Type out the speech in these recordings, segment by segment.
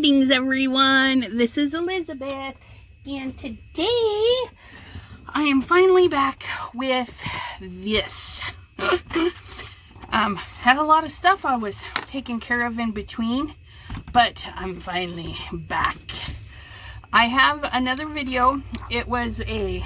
Greetings everyone, this is Elizabeth, and today I am finally back with this. Had a lot of stuff I was taking care of in between, but I'm finally back. I have another video. It was a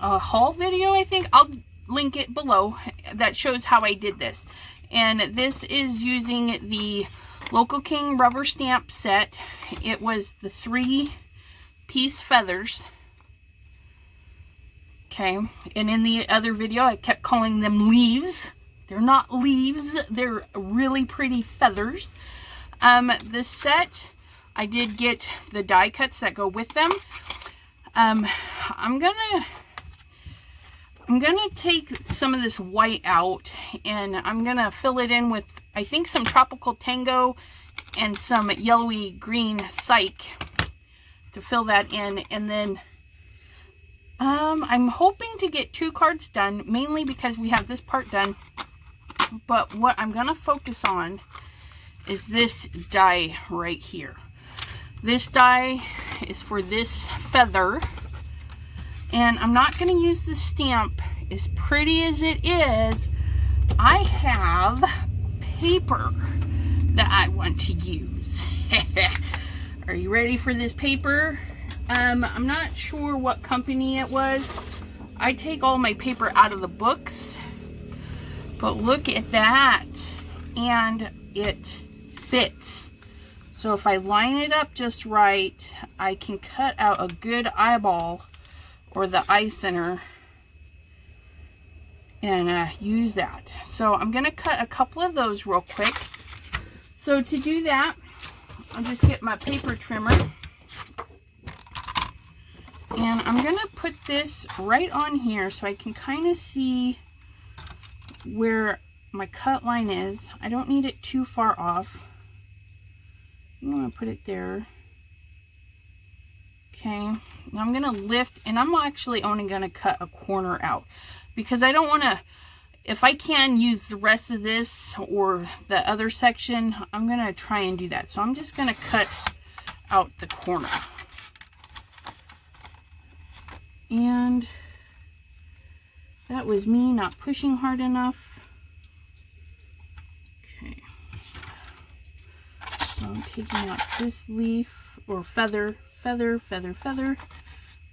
haul video, I think. I'll link it below that shows how I did this. And this is using the Local King rubber stamp set. It was the 3-piece feathers. Okay, and in the other video I kept calling them leaves. They're not leaves, they're really pretty feathers. This set, I did get the die cuts that go with them. I'm gonna take some of this white out and I'm gonna fill it in with, I think, some Tropical Tango and some yellowy green Psych to fill that in. And then I'm hoping to get 2 cards done, mainly because we have this part done. But what I'm gonna focus on is this die right here. This die is for this feather. And I'm not going to use the stamp. As pretty as it is, I have paper that I want to use. Are you ready for this paper? I'm not sure what company it was. I take all my paper out of the books. But look at that. And it fits. So if I line it up just right, I can cut out a good eyeball or the eye center and use that. So I'm gonna cut a couple of those real quick. So to do that, I'll just get my paper trimmer and I'm gonna put this right on here so I can kind of see where my cut line is. I don't need it too far off. I'm gonna put it there. Okay, now I'm gonna lift, and I'm actually only gonna cut a corner out because I don't want to, if I can use the rest of this or the other section, I'm gonna try and do that. So I'm just gonna cut out the corner. And that was me not pushing hard enough. Okay, so I'm taking out this leaf or feather. Feather,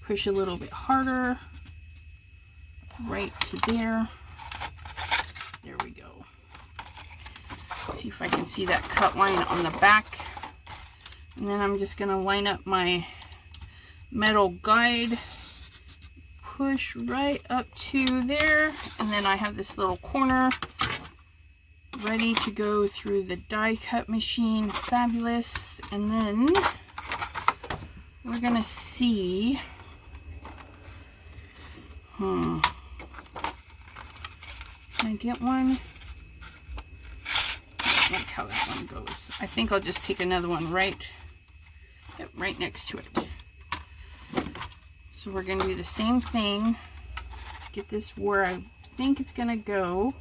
push a little bit harder, right to there. There we go. See if I can see that cut line on the back. And then I'm just gonna line up my metal guide, push right up to there, and then I have this little corner ready to go through the die cut machine. Fabulous. And then we're gonna see, can I get one? I like how that one goes. I think I'll just take another one right next to it. So we're gonna do the same thing. Get this where I think it's gonna go,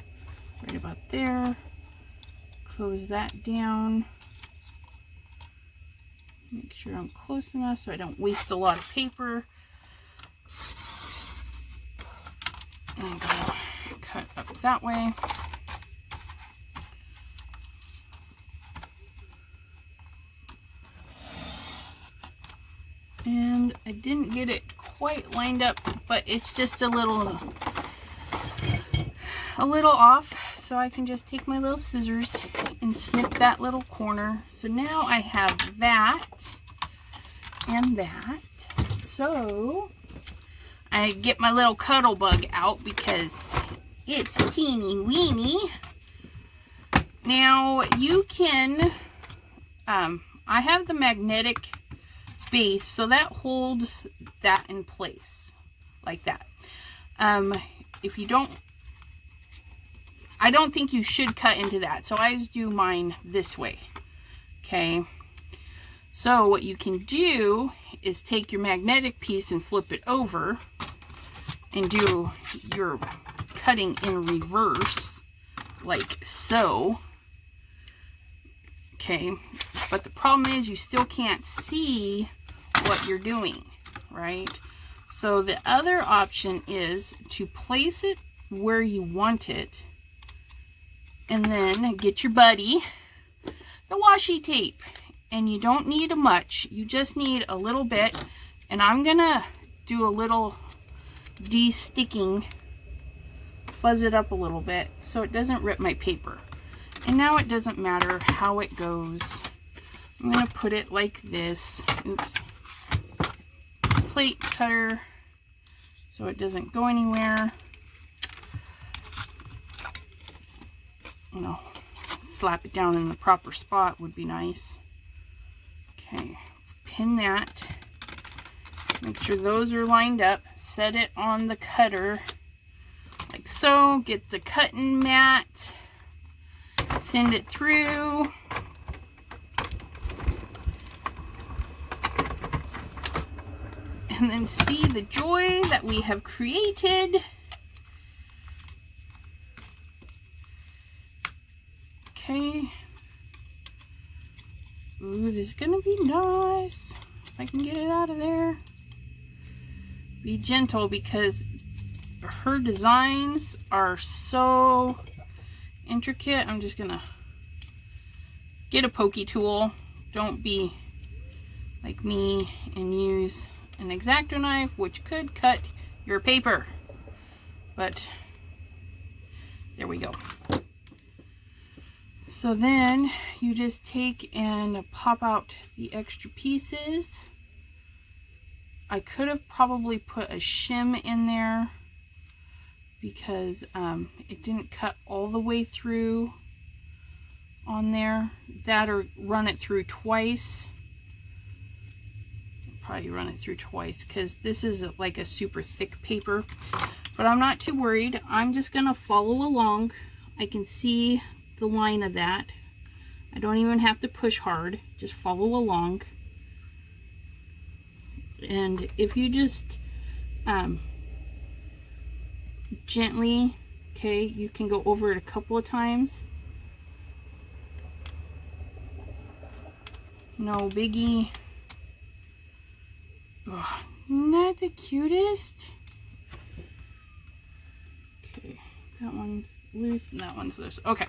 right about there. Close that down. Make sure I'm close enough so I don't waste a lot of paper. And I'm gonna cut up that way. And I didn't get it quite lined up, but it's just a little off. So I can just take my little scissors and snip that little corner. So now I have that and that. So I get my little cuddle bug out because it's teeny weeny. Now you can, I have the magnetic base, so that holds that in place like that. If you don't, I don't think you should cut into that. So I just do mine this way. Okay. So what you can do is take your magnetic piece and flip it over and do your cutting in reverse like so. Okay, but the problem is you still can't see what you're doing, right? So the other option is to place it where you want it, and then get your buddy, the washi tape. And you don't need much, you just need a little bit. And I'm gonna do a little de-sticking, fuzz it up a little bit so it doesn't rip my paper. And now it doesn't matter how it goes. I'm gonna put it like this. Oops. Plate cutter so it doesn't go anywhere. You know, slap it down in the proper spot would be nice. Okay, pin that. Make sure those are lined up. Set it on the cutter like so. Get the cutting mat. Send it through. And then see the joy that we have created. Okay. Ooh, this is gonna be nice. If I can get it out of there. Be gentle because her designs are so intricate. I'm just gonna get a pokey tool. Don't be like me and use an X-Acto knife, which could cut your paper. But there we go. So then you just take and pop out the extra pieces. I could have probably put a shim in there because it didn't cut all the way through on there. That, or run it through twice. Probably run it through twice because this is like a super thick paper. But I'm not too worried. I'm just going to follow along. I can see the line of that. I don't even have to push hard. Just follow along. And if you just gently, okay, you can go over it a couple of times. No biggie. Oh, isn't that the cutest? Okay, that one's loose and that one's loose. Okay,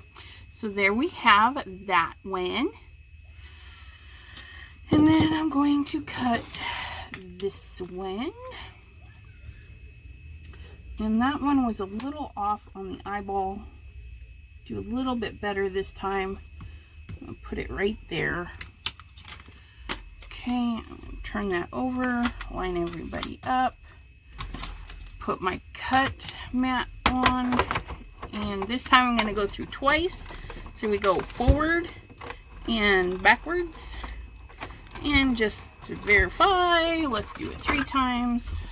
so there we have that one. And then I'm going to cut this one. And that one was a little off on the eyeball. Do a little bit better this time. I'm going to put it right there. Okay, I'm going to turn that over, line everybody up, put my cut mat on, and this time I'm going to go through twice. So we go forward and backwards, and just to verify, let's do it 3 times.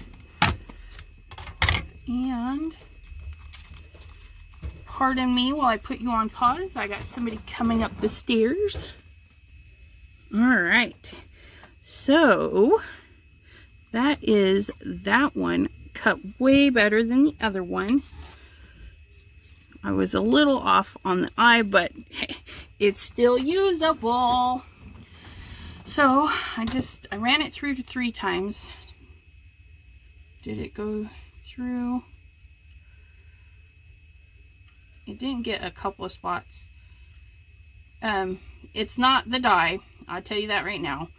And pardon me while I put you on pause. I got somebody coming up the stairs. All right. So that is that one, cut way better than the other one. I was a little off on the eye, but it's still usable. So I ran it through 3 times. Did it go through? It didn't get a couple of spots. It's not the die, I'll tell you that right now.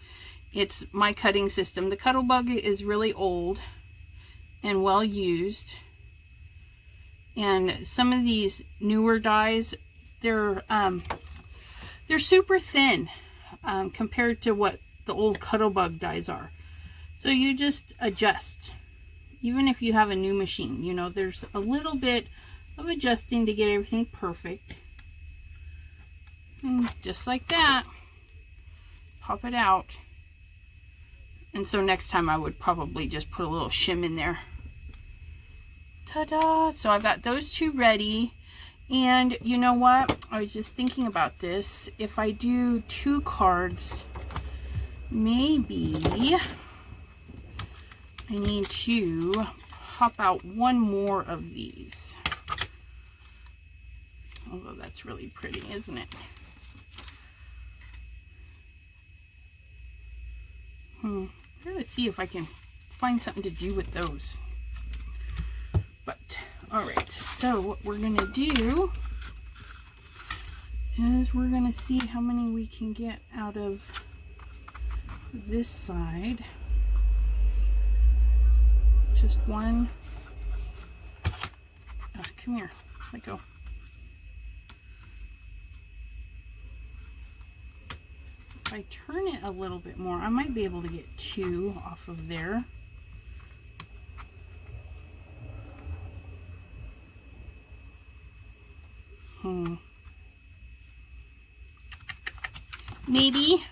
It's my cutting system. The Cuttlebug is really old and well used. And some of these newer dies, they're super thin compared to what the old Cuttlebug dies are. So you just adjust. Even if you have a new machine, you know, there's a little bit of adjusting to get everything perfect. And just like that, pop it out. And so next time I would probably just put a little shim in there. Ta-da! So I've got those 2 ready. And you know what? I was just thinking about this. If I do 2 cards, maybe I need to pop out 1 more of these. Although that's really pretty, isn't it? Let's see if I can find something to do with those. But, alright, so what we're going to do is we're going to see how many we can get out of this side. Just one. Oh, come here. Let go. If I turn it a little bit more, I might be able to get 2 off of there. Maybe.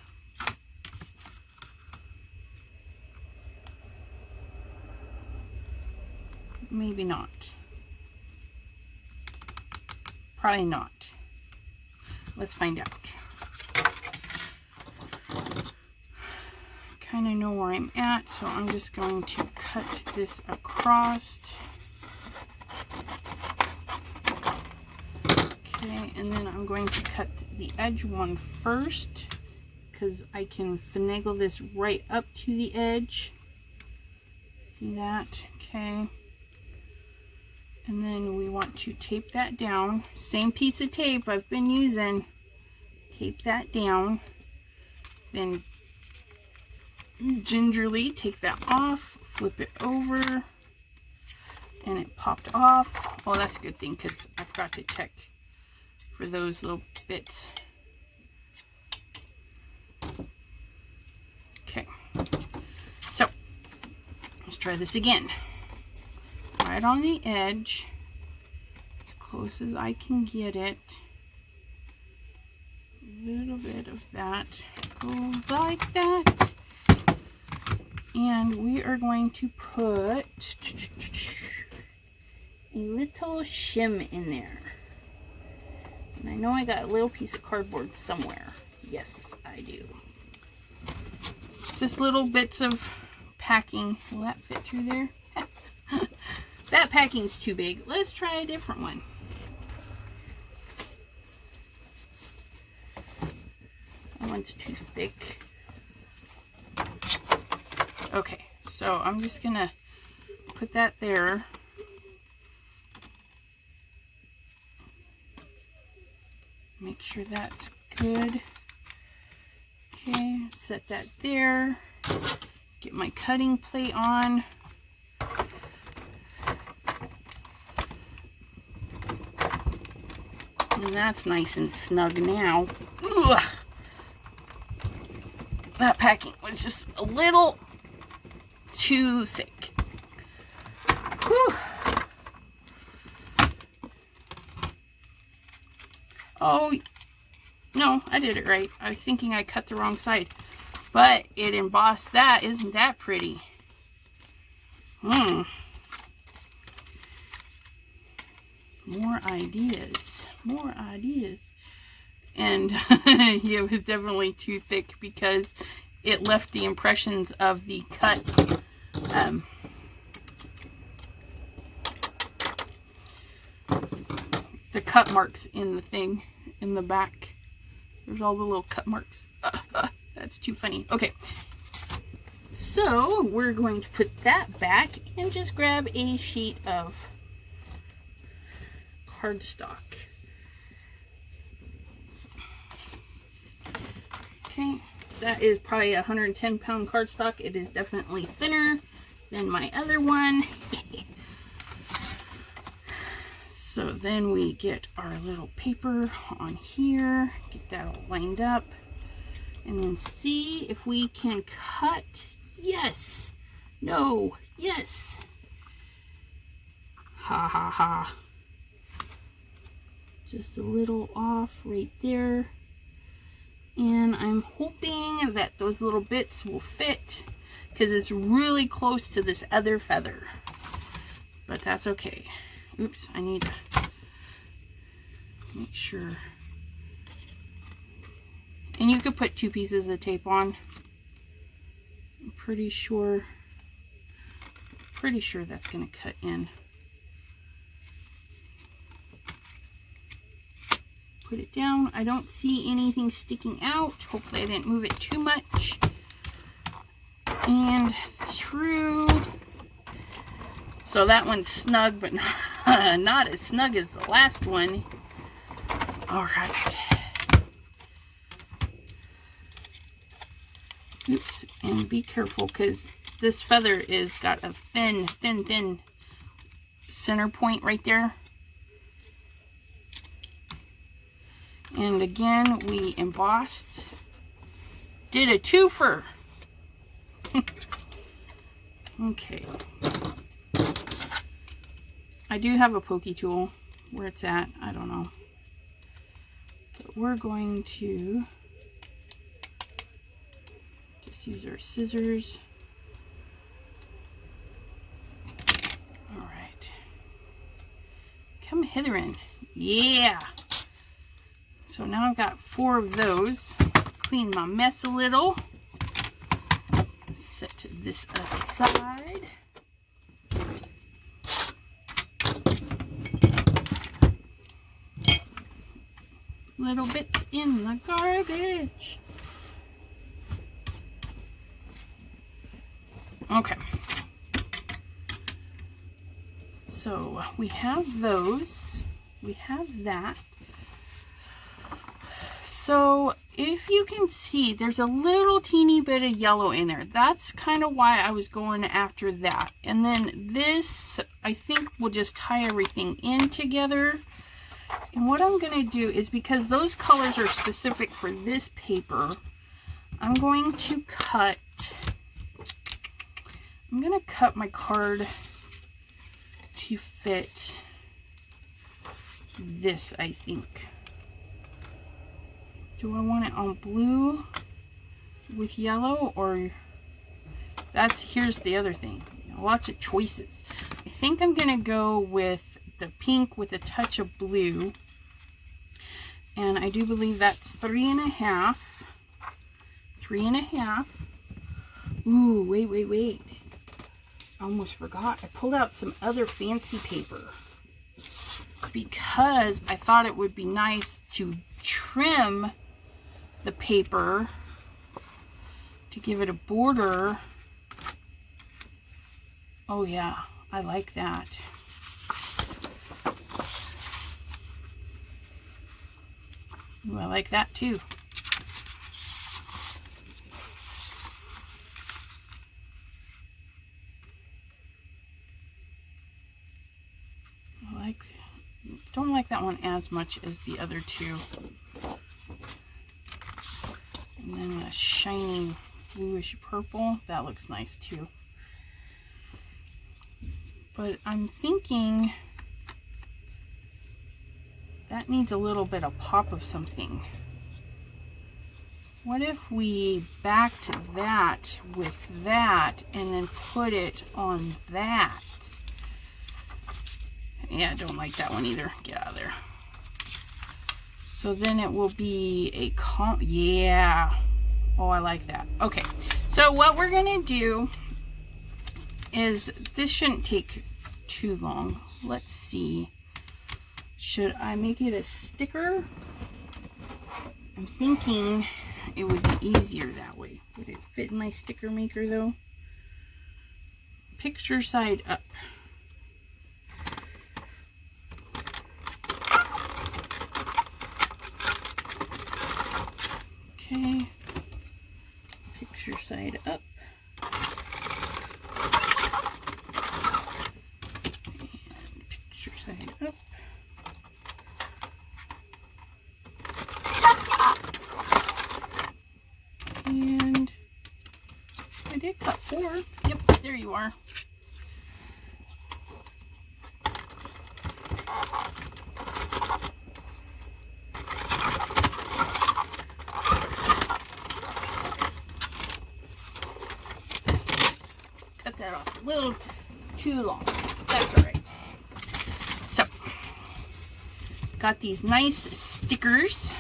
Maybe not. Probably not. Let's find out. Kind of know where I'm at, so I'm just going to cut this across. Okay, and then I'm going to cut the edge one first because I can finagle this right up to the edge. See that? Okay. And then we want to tape that down. Same piece of tape I've been using. Tape that down. Then gingerly take that off, flip it over, and it popped off. Oh, that's a good thing because I forgot to check for those little bits. Okay, so let's try this again. Right on the edge, as close as I can get it. A little bit of that goes like that. And we are going to put a little shim in there. And I know I got a little piece of cardboard somewhere. Yes, I do. Just little bits of packing. Will that fit through there? That packing's too big. Let's try a different one. That one's too thick. Okay, so I'm just gonna put that there. Make sure that's good. Okay, set that there. Get my cutting plate on. And that's nice and snug now. Ugh. That packing was just a little too thick. Whew. Oh, no, I did it right. I was thinking I cut the wrong side. But it embossed that. Isn't that pretty? More ideas. More ideas. And it was definitely too thick because it left the impressions of the cut. The cut marks in the thing, in the back. There's all the little cut marks. That's too funny. Okay. So we're going to put that back and just grab a sheet of cardstock. Okay, that is probably a 110-pound cardstock. It is definitely thinner than my other one. So then we get our little paper on here, get that all lined up, and then see if we can cut. Yes, no, yes. Ha ha ha. Just a little off right there. And I'm hoping that those little bits will fit because it's really close to this other feather. But that's okay. Oops, I need to make sure. And you could put 2 pieces of tape on. I'm pretty sure that's going to cut in. Put it down. I don't see anything sticking out. Hopefully I didn't move it too much. and through. So that one's snug, but not as snug as the last one. All right. Oops, and be careful because this feather is got a thin center point right there. And again, we embossed. Did a twofer. Okay. I do have a pokey tool. Where it's at, I don't know. But we're going to just use our scissors. All right. Come hither in. Yeah. So now I've got 4 of those. Let's clean my mess a little. Set this aside. Little bits in the garbage. Okay. So we have those. We have that. So if you can see, there's a little teeny bit of yellow in there. That's kind of why I was going after that. And then this, I think we'll just tie everything in together. And what I'm going to do is, because those colors are specific for this paper, I'm going to cut my card to fit this, I think. Do I want it on blue with yellow, or here's the other thing. Lots of choices. I think I'm going to go with the pink with a touch of blue. And I do believe that's 3.5. 3.5. Ooh, wait. I almost forgot. I pulled out some other fancy paper because I thought it would be nice to trim the paper to give it a border. Oh yeah, I like that. Ooh, I like that too. Don't like that one as much as the other two. And then a shiny bluish purple. That looks nice too. But I'm thinking that needs a little bit of pop of something. What if we backed that with that and then put it on that? Yeah, I don't like that one either. Get out of there. So then it will be a yeah. Oh, I like that. Okay, so what we're gonna do is, this shouldn't take too long. Let's see. Should I make it a sticker? I'm thinking it would be easier that way. Would it fit in my sticker maker though? Picture side up. Okay, picture side up. And picture side up. And I did cut 4. Yep, there you are. That off a little too long. That's all right. So, got these nice stickers.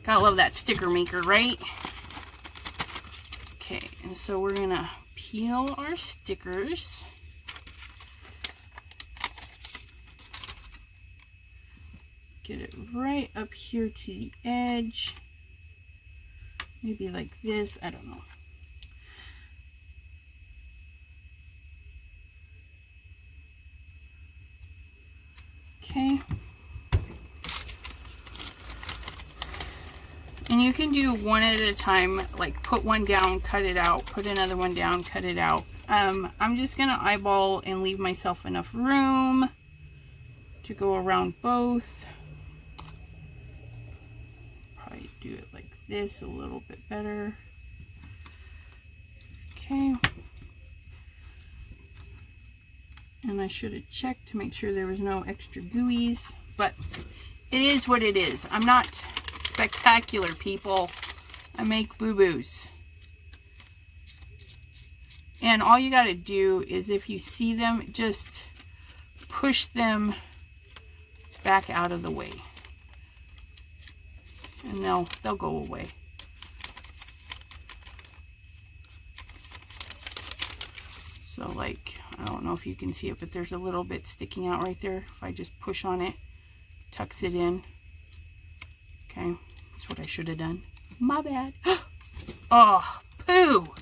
Gotta love that sticker maker, right? Okay, and so we're gonna peel our stickers. Get it right up here to the edge. Maybe like this, I don't know. Okay. And you can do one at a time, like put one down, cut it out, put another one down, cut it out. I'm just going to eyeball and leave myself enough room to go around both. Probably do it like this a little bit better. Okay. And I should have checked to make sure there was no extra gooeys, but it is what it is. I'm not spectacular, people. I make boo-boos. And all you got to do is, if you see them, just push them back out of the way. And they'll go away. So like, I don't know if you can see it, but there's a little bit sticking out right there. If I just push on it, tucks it in. Okay, that's what I should have done. My bad. Oh, poo!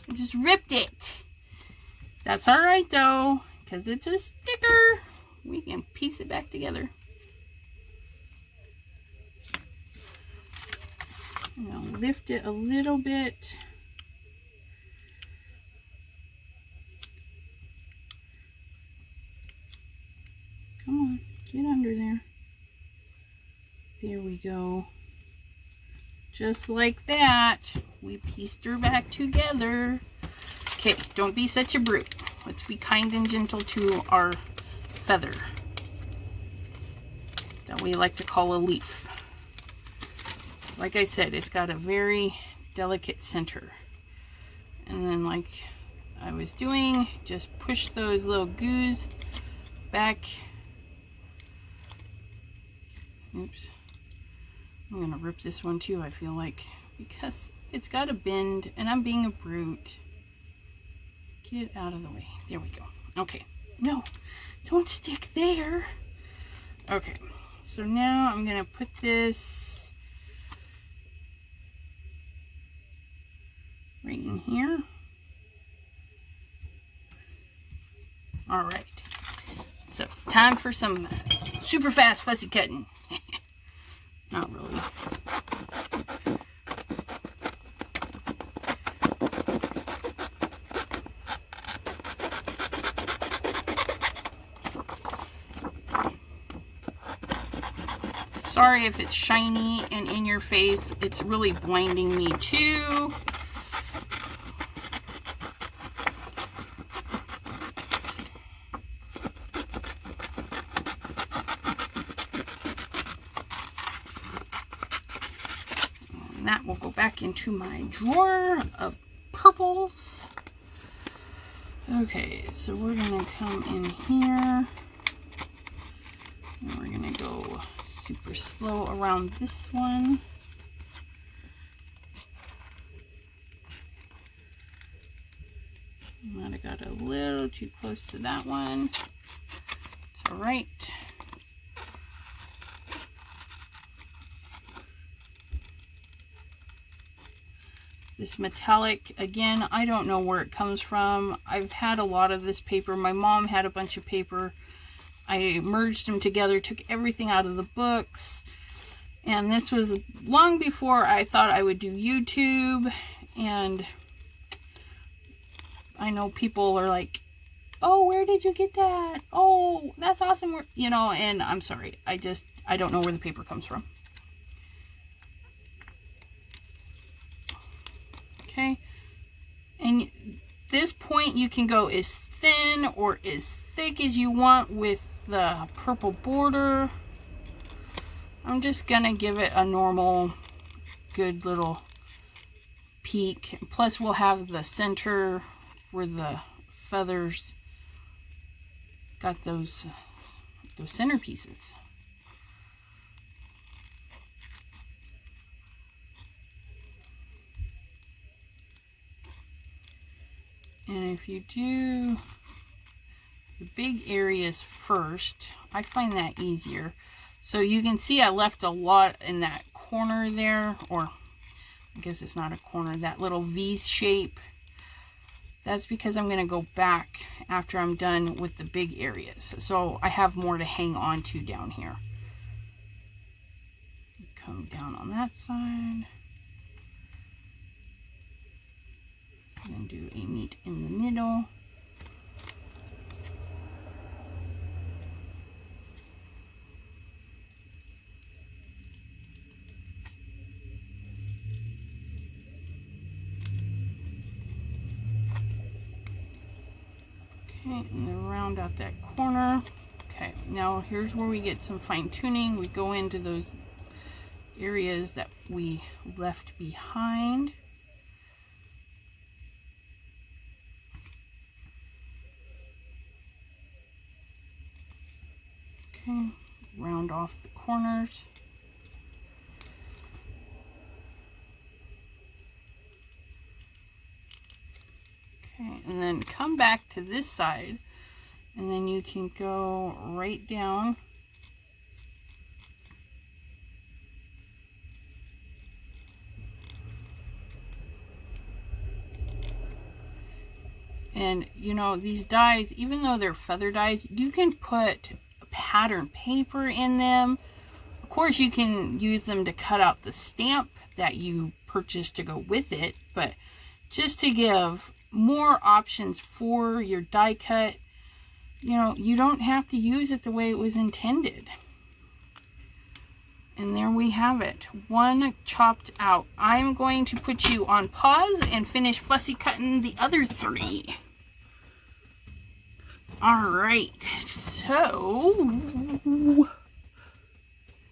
I just ripped it. That's all right though, because it's a sticker. We can piece it back together. Now lift it a little bit. Come on, get under there. There we go. Just like that, we pieced her back together. Okay, don't be such a brute. Let's be kind and gentle to our feather that we like to call a leaf. Like I said, it's got a very delicate center. And then, like I was doing, just push those little goos back. Oops. I'm gonna rip this one too, I feel like, because it's got a bend and I'm being a brute. Get out of the way. There we go. Okay. No, don't stick there. Okay. So now I'm gonna put this right in here. All right. So time for some super fast fussy cutting. Not really. Sorry if it's shiny and in your face. It's really blinding me too. That will go back into my drawer of purples. Okay, so we're gonna come in here and we're gonna go super slow around this one. Might have got a little too close to that one. It's all right. This metallic, again, I don't know where it comes from. I've had a lot of this paper. My mom had a bunch of paper. I merged them together, took everything out of the books. And this was long before I thought I would do YouTube. And I know people are like, oh, where did you get that? Oh, that's awesome. You know, and I'm sorry. I don't know where the paper comes from. Okay, and this point you can go as thin or as thick as you want with the purple border. I'm just gonna give it a normal good little peak. Plus we'll have the center where the feathers got those center pieces. And if you do the big areas first, I find that easier. So you can see I left a lot in that corner there, or I guess it's not a corner, that little V shape That's because I'm going to go back after I'm done with the big areas. So I have more to hang on to down here. Come down on that side. And then do a meet in the middle. Okay, and then round out that corner. Okay, now here's where we get some fine tuning. We go into those areas that we left behind. Okay, round off the corners. Okay, and then come back to this side, and then you can go right down. And you know, these dies, even though they're feather dies, you can put pattern paper in them. Of course, you can use them to cut out the stamp that you purchased to go with it, but just to give more options for your die cut, you know, you don't have to use it the way it was intended. And there we have it, one chopped out. I'm going to put you on pause and finish fussy cutting the other 3. All right, so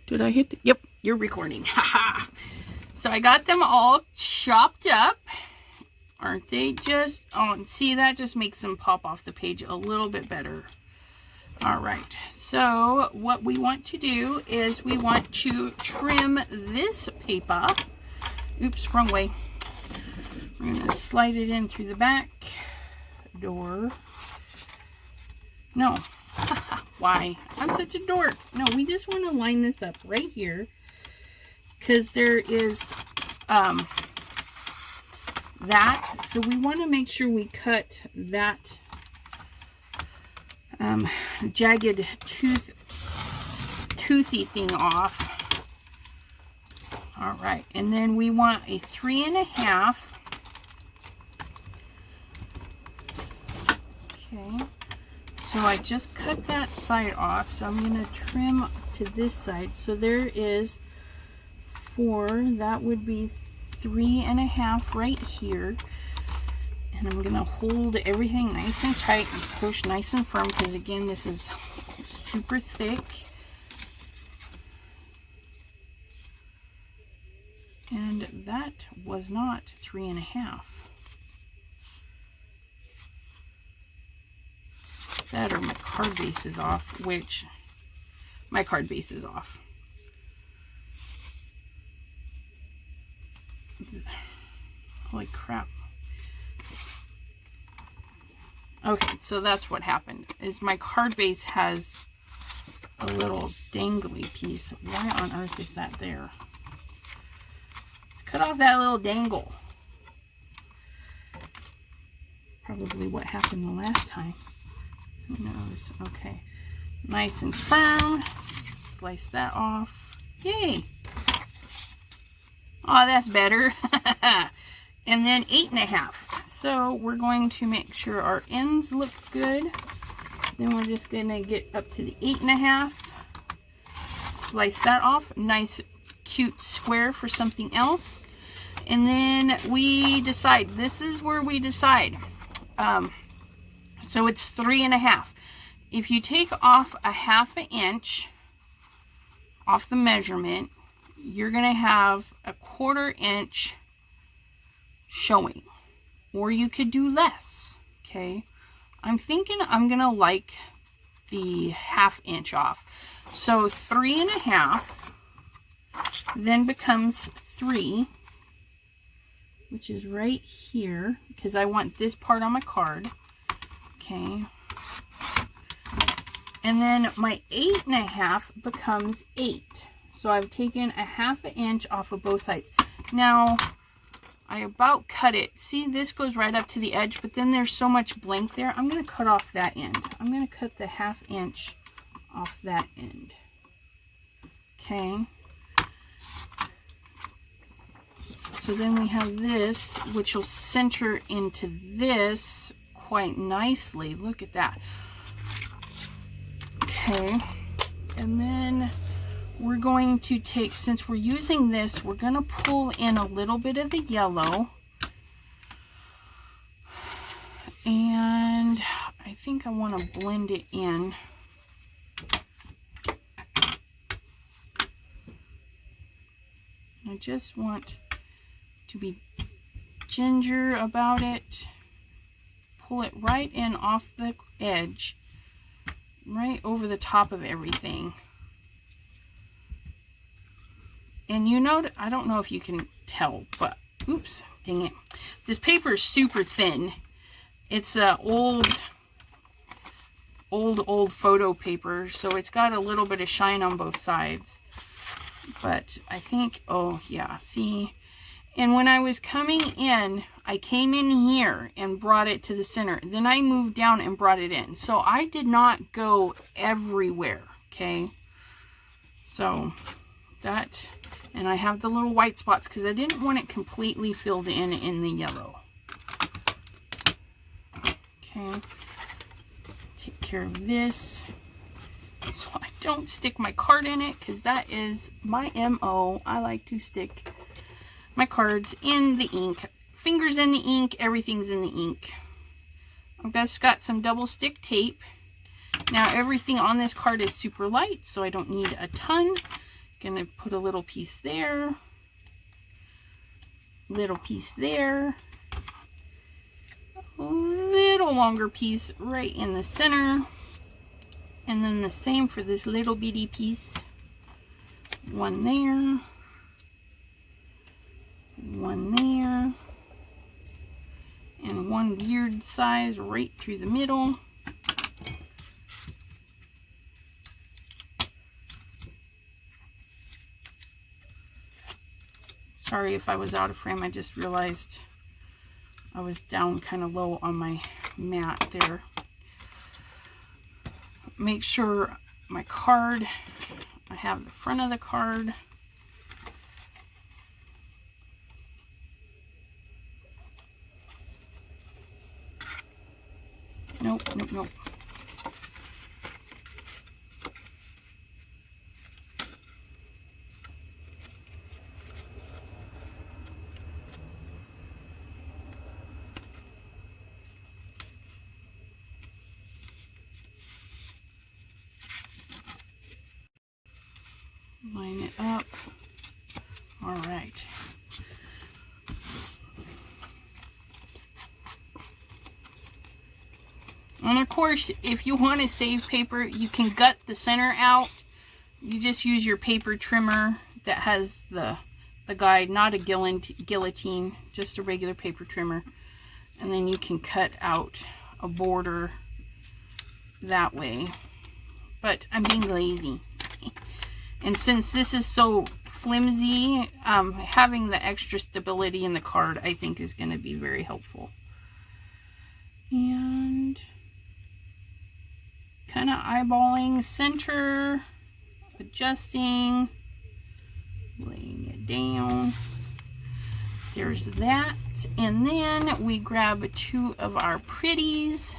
did I hit yep, you're recording. Haha. So I got them all chopped up. Aren't they just, oh, and see, that just makes them pop off the page a little bit better. All right, so what we want to do is we want to trim this paper. Oops, wrong way. We're going to slide it in through the back door. No, why? I'm such a dork. No, we just want to line this up right here because there is that, so we want to make sure we cut that jagged toothy thing off. All right, and then we want a 3.5. Okay, so I just cut that side off, so I'm going to trim to this side. So there is 4, that would be 3.5 right here, and I'm gonna hold everything nice and tight and push nice and firm because again this is super thick. And that was not 3.5. That or my card base is off, which my card base is off. Holy crap. Okay, so that's what happened, is my card base has a little dangly piece. Why on earth is that there? Let's cut off that little dangle. Probably what happened the last time. Who knows? Okay. Nice and firm. Slice that off. Yay! Oh, that's better. And then 8.5. So we're going to make sure our ends look good. Then we're just going to get up to the 8.5. Slice that off. Nice, cute square for something else. And then we decide. This is where we decide. So it's 3.5. If you take off a 1/2 inch off the measurement, you're going to have a 1/4 inch showing, or you could do less. Okay, I'm thinking I'm going to like the 1/2 inch off. So 3.5 then becomes 3, which is right here, because I want this part on my card. Okay. And then my 8.5 becomes 8. So I've taken a 1/2 inch off of both sides. Now, I about cut it. See, this goes right up to the edge, but then there's so much blank there. I'm going to cut off that end. I'm going to cut the 1/2 inch off that end. Okay. So then we have this, which will center into this quite nicely. Look at that. Okay. And then we're going to take, since we're using this, we're going to pull in a little bit of the yellow. And I think I want to blend it in. I just want to be ginger about it. Pull it right in off the edge, right over the top of everything. And you know, I don't know if you can tell, but oops, dang it. This paper is super thin. It's a old photo paper, so it's got a little bit of shine on both sides. But I think, oh yeah, see? And when I was coming in, I came in here and brought it to the center. Then I moved down and brought it in. So I did not go everywhere, okay? So that, and I have the little white spots because I didn't want it completely filled in the yellow. Okay, take care of this so I don't stick my card in it, because that is my MO. I like to stick my cards in the ink. Fingers in the ink, everything's in the ink. I've just got some double stick tape. Now everything on this card is super light, so I don't need a ton. Gonna put a little piece there, little piece there, a little longer piece right in the center, and then the same for this little bitty piece. One there, one there, and one weird size right through the middle. Sorry if I was out of frame, I just realized I was down kind of low on my mat there. Make sure my card, I have the front of the card. Nope, nope, nope. Line it up. All right. And of course, if you want to save paper, you can gut the center out. You just use your paper trimmer that has the guide, not a guillotine, just a regular paper trimmer. And then you can cut out a border that way. But I'm being lazy. And since this is so flimsy, having the extra stability in the card, I think, is going to be very helpful. And kind of eyeballing center, adjusting, laying it down. There's that. And then we grab two of our pretties.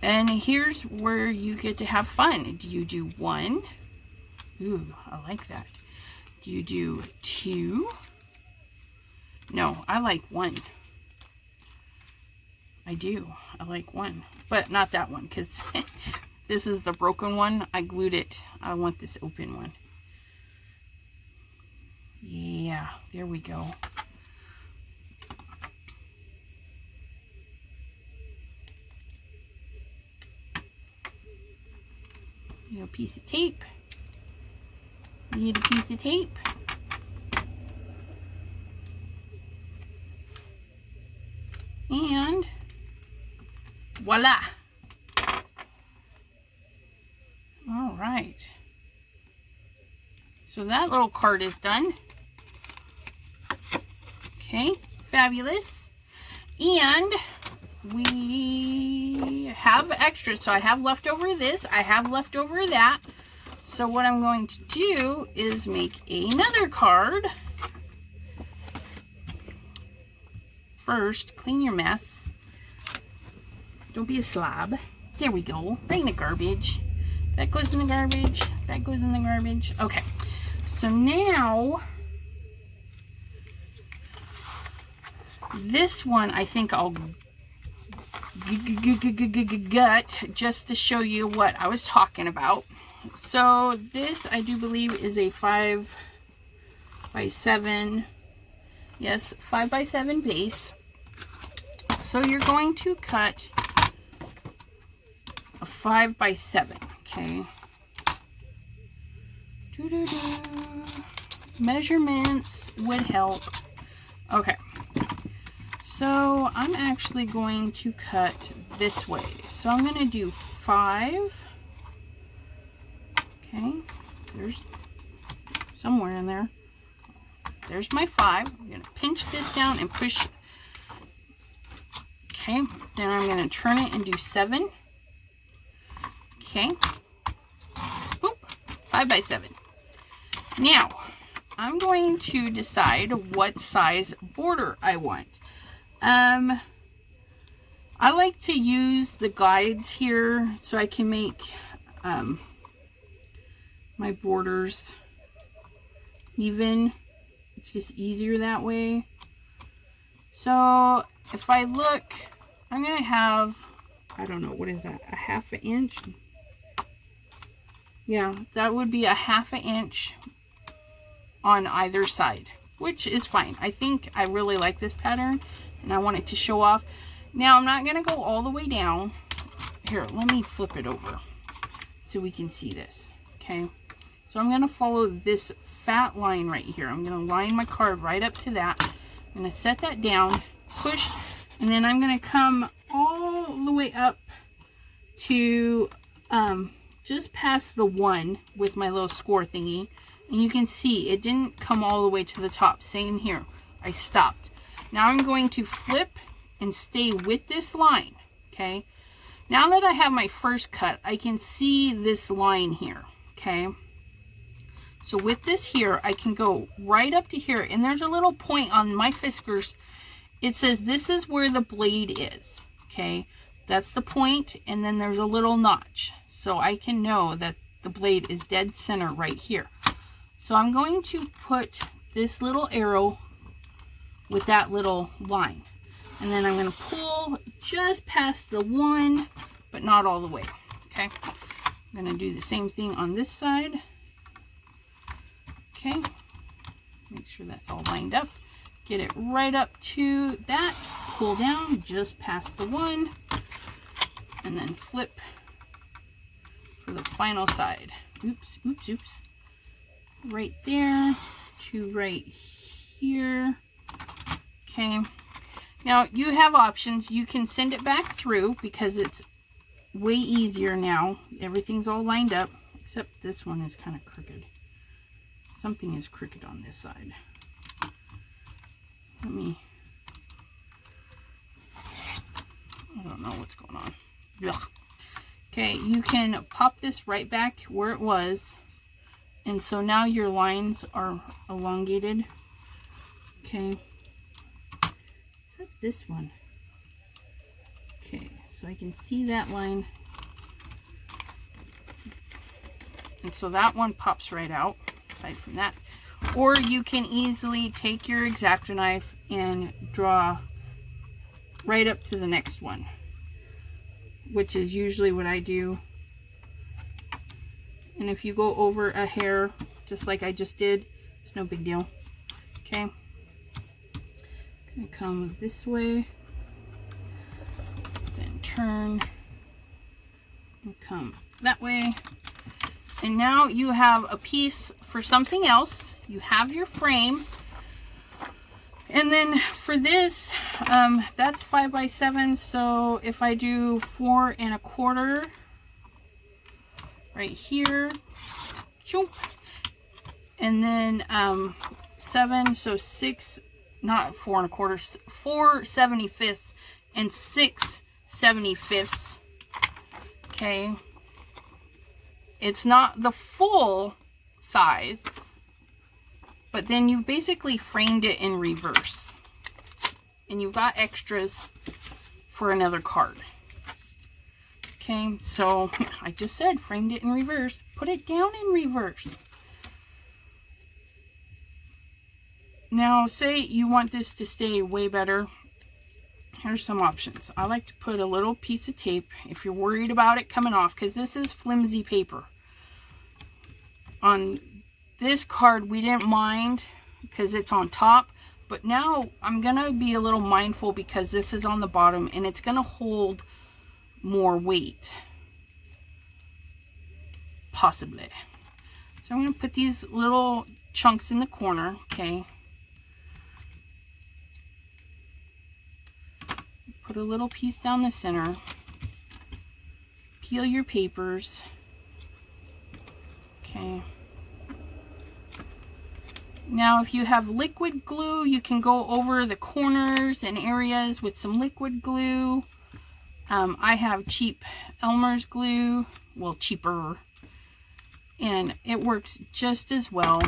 And here's where you get to have fun. Do you do one? Ooh, I like that. Do you do two? No, I like one. I do. I like one. But not that one, because this is the broken one. I glued it. I want this open one. Yeah, there we go. Little piece of tape. Little piece of tape. And voila. All right. So that little card is done. Okay, fabulous. And we have extra, so I have left over this, I have left over that. So what I'm going to do is make another card. First, clean your mess. Don't be a slob. There we go, right in the garbage. That goes in the garbage, that goes in the garbage. Okay, so now this one I think I'll gut just to show you what I was talking about. So this I do believe is a 5x7, yes, 5x7 base. So you're going to cut a 5x7, okay? Measurements would help. Okay. So I'm actually going to cut this way. So I'm going to do 5. Okay, there's somewhere in there. There's my 5. I'm going to pinch this down and push. Okay, then I'm going to turn it and do 7. Okay, boop, 5x7. Now, I'm going to decide what size border I want. I like to use the guides here so I can make my borders even. It's just easier that way. So if I look, I'm gonna have, I don't know, what is that, a 1/2 inch? Yeah, that would be a 1/2 inch on either side, which is fine. I think I really like this pattern and I want it to show off. Now I'm not gonna go all the way down. Here, let me flip it over so we can see this. Okay, so I'm gonna follow this fat line right here. I'm gonna line my card right up to that. I'm gonna set that down, push, and then I'm gonna come all the way up to just past the 1 with my little score thingy. And you can see it didn't come all the way to the top. Same here, I stopped. Now I'm going to flip and stay with this line, okay? Now that I have my first cut, I can see this line here, okay? So with this here, I can go right up to here, and there's a little point on my fiskars. It says this is where the blade is, okay? That's the point, and then there's a little notch. So I can know that the blade is dead center right here. So I'm going to put this little arrow with that little line. And then I'm going to pull just past the 1, but not all the way. Okay. I'm going to do the same thing on this side. Okay. Make sure that's all lined up. Get it right up to that. Pull down just past the 1. And then flip for the final side. Oops, oops, oops. Right there to right here. Okay, now you have options. You can send it back through because it's way easier now. Everything's all lined up, except this one is kind of crooked. Something is crooked on this side. I don't know what's going on. Ugh. Okay, you can pop this right back where it was. And so now your lines are elongated. Okay. Except this one. Okay, so I can see that line. And so that one pops right out, aside from that. Or you can easily take your X-Acto knife and draw right up to the next one, which is usually what I do. And if you go over a hair, just like I just did, it's no big deal. Okay. Gonna come this way, then turn, and come that way. And now you have a piece for something else. You have your frame. And then for this, that's 5x7. So if I do 4 1/4 right here, and then 7, so 6 not 4 1/4, 4 75ths and 6 75ths. Okay. It's not the full size, but then you basically framed it in reverse. And you've got extras for another card. Okay, so I just said framed it in reverse. Put it down in reverse. Now, say you want this to stay way better. Here's some options. I like to put a little piece of tape if you're worried about it coming off, because this is flimsy paper. On this card, we didn't mind because it's on top, but now I'm going to be a little mindful because this is on the bottom and it's going to hold more weight. Possibly. So I'm going to put these little chunks in the corner, okay? Put a little piece down the center. Peel your papers. Okay. Now, if you have liquid glue, you can go over the corners and areas with some liquid glue. I have cheap Elmer's glue, well, cheaper, and it works just as well.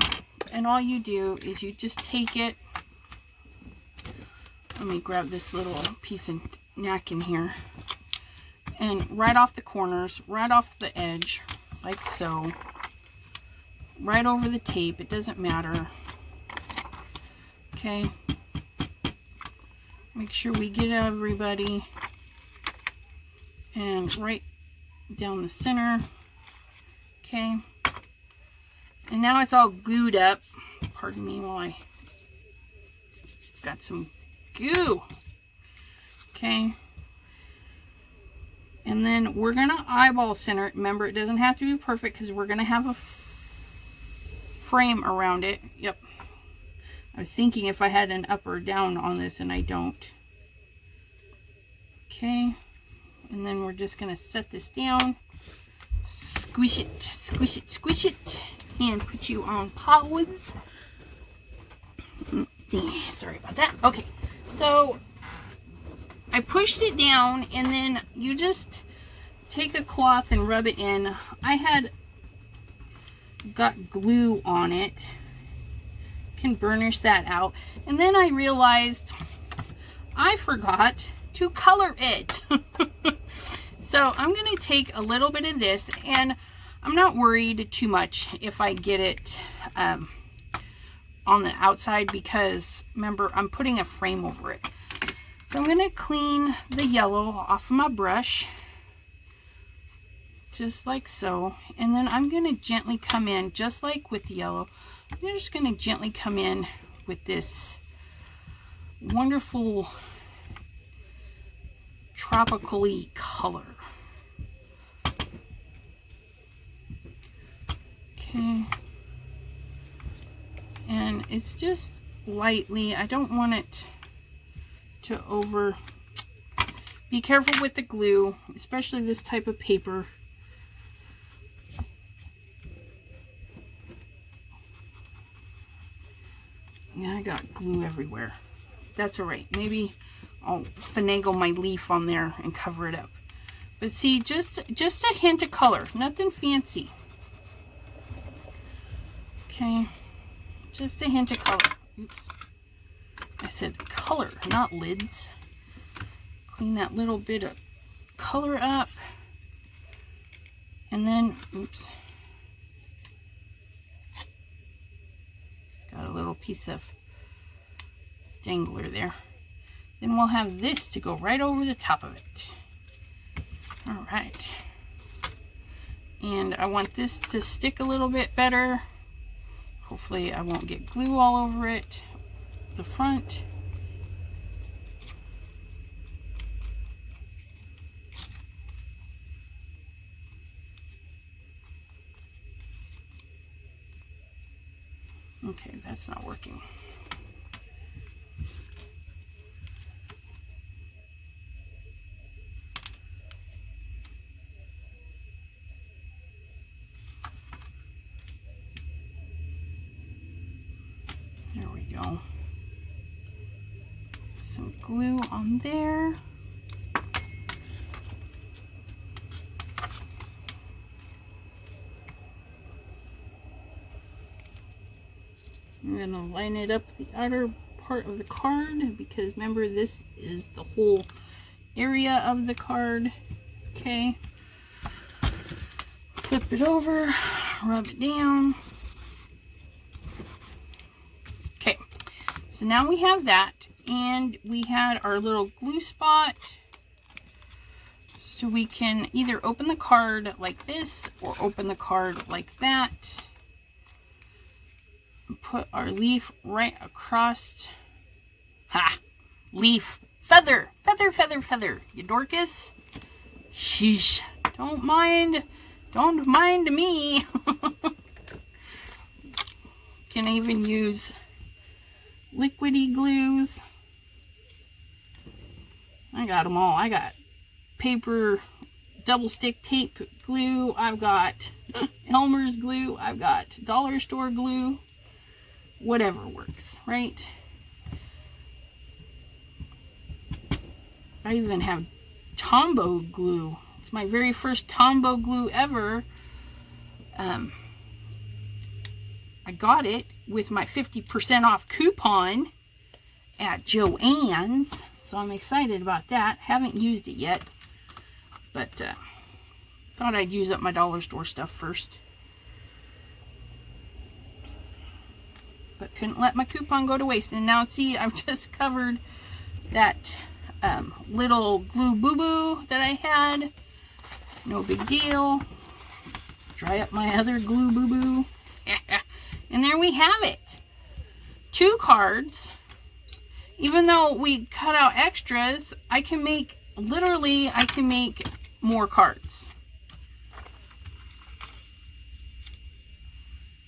And all you do is you just take it. Let me grab this little piece of napkin here, and right off the corners, right off the edge, like so. Right over the tape, it doesn't matter. Okay. Make sure we get everybody. And right down the center. Okay. And now it's all glued up. Pardon me while I got some goo. Okay. And then we're going to eyeball center it. Remember, it doesn't have to be perfect because we're going to have a frame around it. Yep. I was thinking if I had an up or down on this, and I don't. Okay. And then we're just going to set this down. Squish it, squish it, squish it. And put you on pause. Sorry about that. Okay. So I pushed it down, and then you just take a cloth and rub it in. I had got glue on it. Can burnish that out. And then I realized I forgot to color it. So I'm going to take a little bit of this, and I'm not worried too much if I get it on the outside, because remember, I'm putting a frame over it. So I'm going to clean the yellow off of my brush, just like so. And then I'm going to gently come in, just like with the yellow. I'm just going to gently come in with this wonderful tropical-y color. Okay. And it's just lightly. I don't want it to over. Be careful with the glue, especially this type of paper. Yeah, I got glue everywhere. That's all right. Maybe I'll finagle my leaf on there and cover it up. But see, just a hint of color. Nothing fancy. Okay. Just a hint of color. Oops. I said color, not lids. Clean that little bit of color up. And then, oops. Got a little piece of dangler there. Then we'll have this to go right over the top of it. All right. And I want this to stick a little bit better. Hopefully I won't get glue all over it. The front. Okay, that's not working. There we go. on there. I'm going to line it up the outer part of the card because remember this is the whole area of the card. Okay. Flip it over, rub it down. Okay, so now we have that, and we had our little glue spot. So we can either open the card like this or open the card like that. Put our leaf right across. Ha! Leaf. Feather. Feather, feather, feather. You Dorcas? Sheesh. Don't mind me. Can even use liquidy glues. I got them all. I got paper double stick tape glue. I've got Elmer's glue. I've got dollar store glue. Whatever works, right? I even have Tombow glue. It's my very first Tombow glue ever. I got it with my 50% off coupon at Joann's. So I'm excited about that. Haven't used it yet. But thought I'd use up my dollar store stuff first. But couldn't let my coupon go to waste. And now see, I've just covered that little glue boo-boo that I had. No big deal. Dry up my other glue boo-boo. And there we have it. 2 cards. Even though we cut out extras, I can make more cards.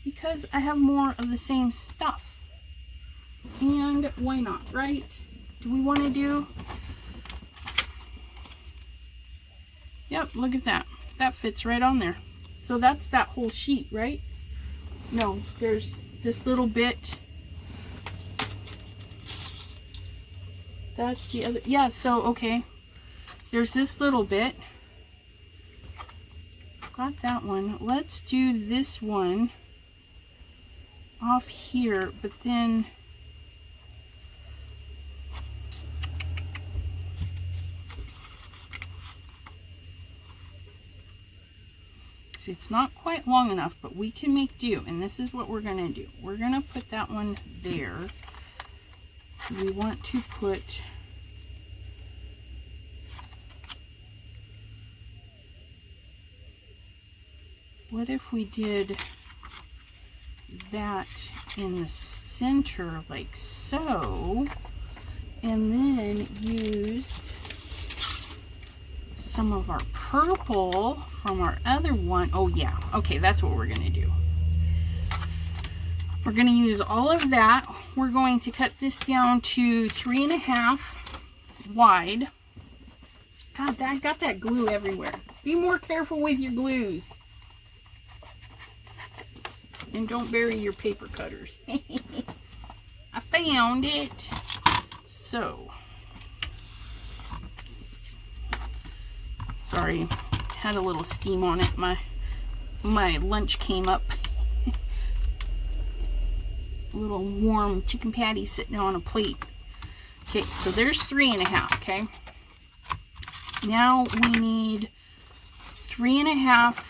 Because I have more of the same stuff. And why not, right? Do we want to do? Yep, look at that. That fits right on there. So that's that whole sheet, right? No, there's this little bit. That's the other. Yeah, so, okay. There's this little bit. Got that one. Let's do this one off here, but then see, it's not quite long enough, but we can make do, and this is what we're gonna do. We're gonna put that one there. We want to put what if we did that in the center like so, and then used some of our purple from our other one. Oh yeah, okay, that's what we're gonna do. We're gonna use all of that. We're going to cut this down to 3.5 wide. God, I got that glue everywhere. Be more careful with your glues. And don't bury your paper cutters. I found it. So, sorry, had a little steam on it. My lunch came up. A little warm chicken patty sitting on a plate. Okay, so there's 3.5, okay? Now we need 3.5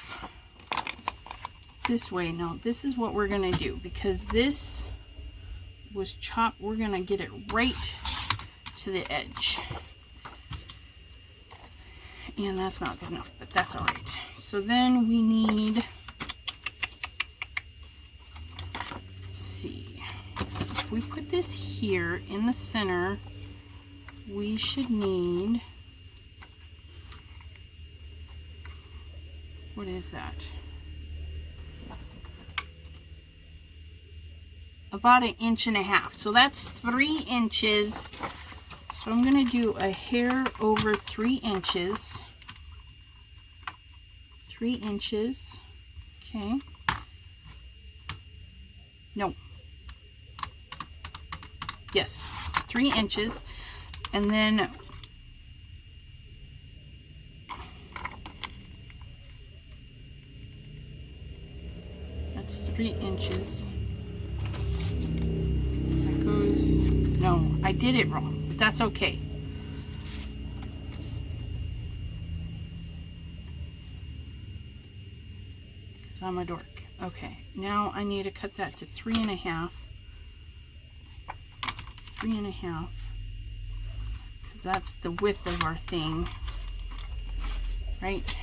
this way. Now this is what we're gonna do, because this was chopped. We're gonna get it right to the edge, and that's not good enough, but that's all right. So then we need, let's see, if we put this here in the center, we should need, what is that? About 1.5 inches. So that's 3 inches. So I'm going to do a hair over 3 inches. 3 inches. Okay. No. Yes, 3 inches. And then that's 3 inches. That goes, no, I did it wrong, but that's okay. Because I'm a dork. Okay, now I need to cut that to 3.5. 3.5. Because that's the width of our thing. Right?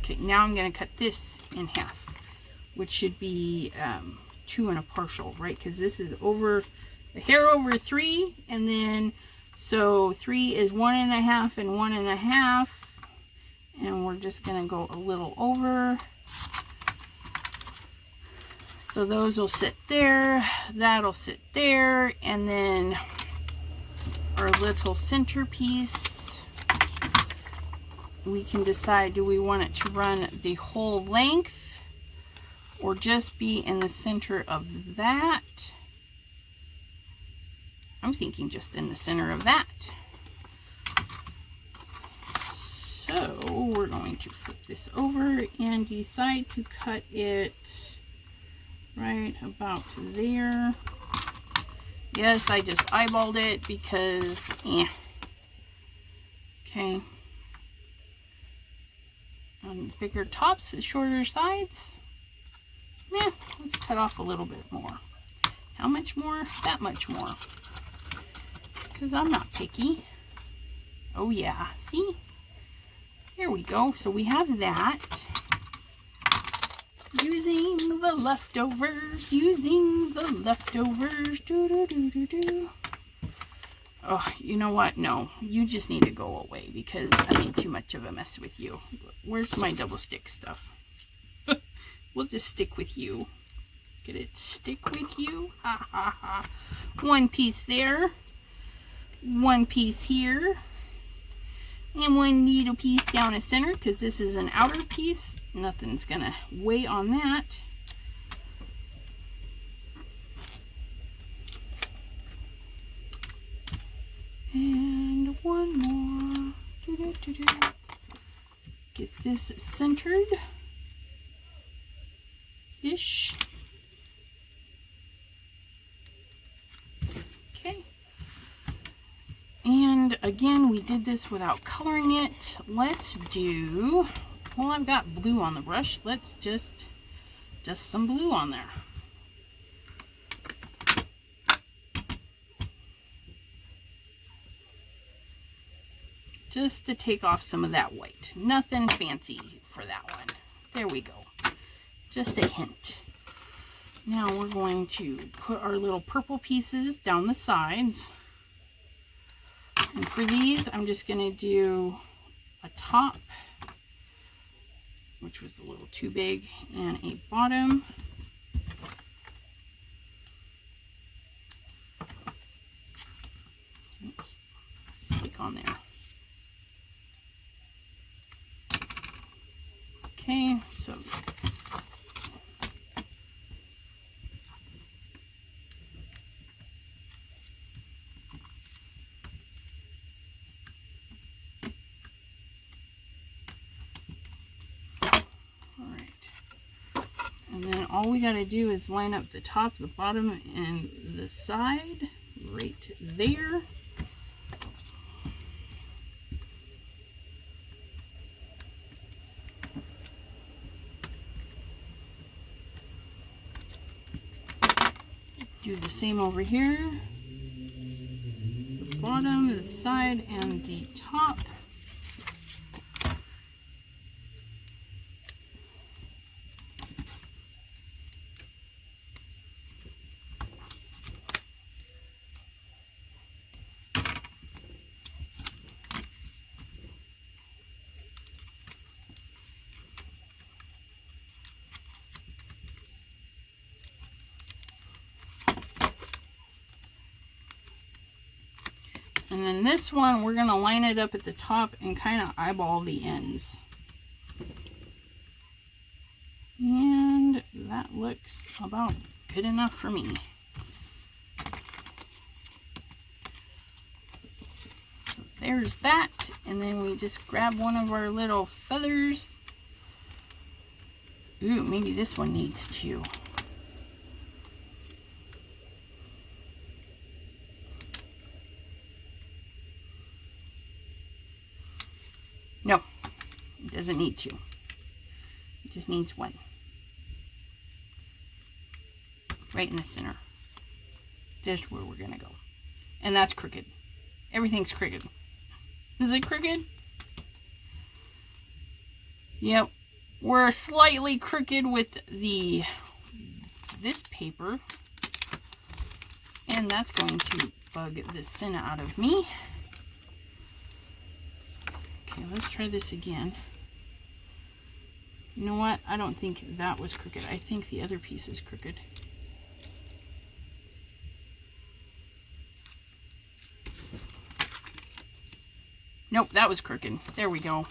Okay, now I'm going to cut this in half, which should be 2 1/4, right? Because this is over a hair over 3, and then so 3 is 1.5 and 1.5, and we're just going to go a little over. So those will sit there, that'll sit there, and then our little centerpiece, we can decide, do we want it to run the whole length or just be in the center of that? I'm thinking just in the center of that. So we're going to flip this over and decide to cut it right about there. Yes, I just eyeballed it because, okay. On bigger tops, shorter sides. Let's cut off a little bit more. How much more? That much more. Because I'm not picky. Oh yeah, see? Here we go. So we have that. Using the leftovers. Using the leftovers. Do. Oh, you know what? No, you just need to go away because I made too much of a mess with you. Where's my double stick stuff? We'll just stick with you. Get it? Stick with you? Ha ha ha. 1 piece there. 1 piece here. And 1 little piece down the center because this is an outer piece. Nothing's gonna weigh on that. And 1 more. Get this centered ish. Okay. And again, we did this without coloring it. Let's do, well, I've got blue on the brush. Let's just some blue on there. Just to take off some of that white. Nothing fancy for that one. There we go. Just a hint. Now we're going to put our little purple pieces down the sides. And for these, I'm just going to do a top, which was a little too big, and a bottom. Oops. Stick on there. Okay, so and then all we got to do is line up the top, the bottom, and the side right there. Do the same over here. The bottom, the side, and the top. And then this one, we're going to line it up at the top and kind of eyeball the ends. And that looks about good enough for me. there's that. And then we just grab one of our little feathers. Ooh, maybe this one needs two. No, it doesn't need two. It just needs one. Right in the center. Just where we're gonna go. And that's crooked. Everything's crooked. Is it crooked? Yep. We're slightly crooked with this paper. And that's going to bug the sin out of me. Okay, let's try this again. You know what? I don't think that was crooked. I think the other piece is crooked. Nope, that was crooked. There we go.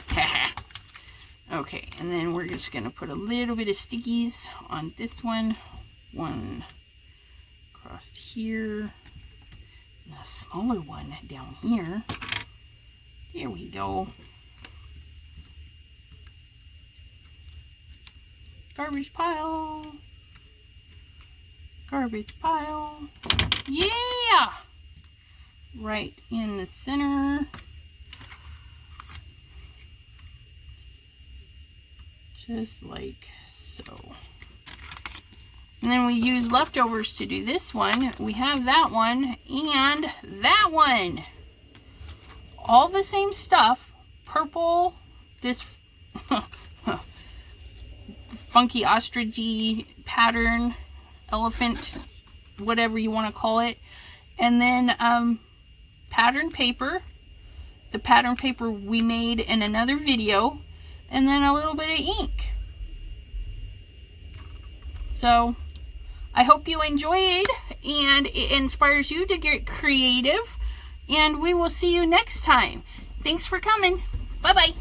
Okay, and then we're just going to put a little bit of stickies on this one. One across here. And a smaller one down here. There we go. Garbage pile. Garbage pile. Yeah! Right in the center. Just like so. And then we use leftovers to do this one. We have that one and that one. All the same stuff. Purple, this funky ostrichy pattern, elephant, whatever you want to call it. And then pattern paper. The pattern paper we made in another video. And then a little bit of ink. So, I hope you enjoyed and it inspires you to get creative. And we will see you next time. Thanks for coming. Bye-bye.